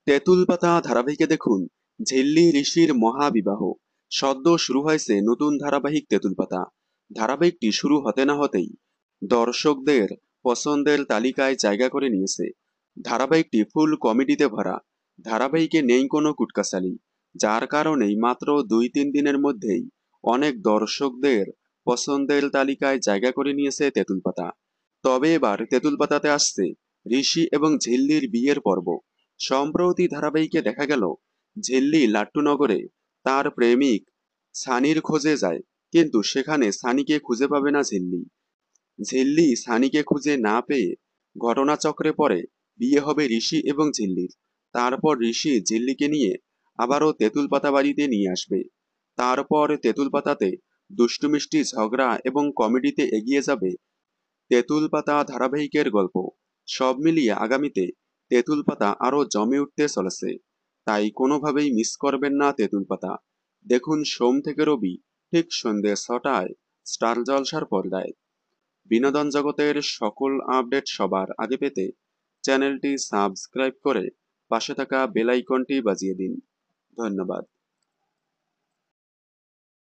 তেঁতুল পাতা ধারাবাহিকে দেখুন ঝিল্লি ঋষির মহাবিবাহ। সদ্য শুরু হয়েছে নতুন ধারাবাহিক তেঁতুল পাতা। ধারাবাহিকটি শুরু হতে না হতেই দর্শকদের পছন্দের তালিকায় জায়গা করে নিয়েছে। ধারাবাহিকটি ফুল কমেডিতে ভরা। ধারাবাহিকে নেই কোনো কুটকাসালি, যার কারণেই মাত্র ২-৩ দিনের মধ্যেই অনেক দর্শকদের পছন্দের তালিকায় জায়গা করে নিয়েছে তেঁতুল পাতা। তবে এবার তেঁতুল পাতাতে আসছে ঋষি এবং ঝিল্লির বিয়ের পর্ব। সম্প্রতি ধারাবাহিকে দেখা গেল ঝিল্লি লাট্টুনগরে তার প্রেমিক সানির খোঁজে যায়, কিন্তু সেখানে সানিকে খুঁজে পাবে না ঝিল্লি। ঝিল্লি সানিকে খুঁজে না পেয়ে ঘটনাচক্রে পড়ে বিয়ে হবে ঋষি এবং ঝিল্লির। তারপর ঋষি ঝিল্লিকে নিয়ে আবারও তেঁতুল পাতা বাড়িতে নিয়ে আসবে। তারপর তেঁতুল পাতাতে দুষ্টু মিষ্টি ঝগড়া এবং কমেডিতে এগিয়ে যাবে তেঁতুল পাতা ধারাবাহিকের গল্প। সব মিলিয়ে আগামীতে তেঁতুল পাতা আরো জমে উঠতে চলেছে। তাই কোনোভাবেই মিস করবেন না তেঁতুল পাতা। দেখুন সোম থেকে রবি ঠিক সন্ধ্যে ৬টায় স্টার জলসার পর্দায়। বিনোদন জগতের সকল আপডেট সবার আগে পেতে চ্যানেলটি সাবস্ক্রাইব করে পাশে থাকা বেল আইকনটি বাজিয়ে দিন। ধন্যবাদ।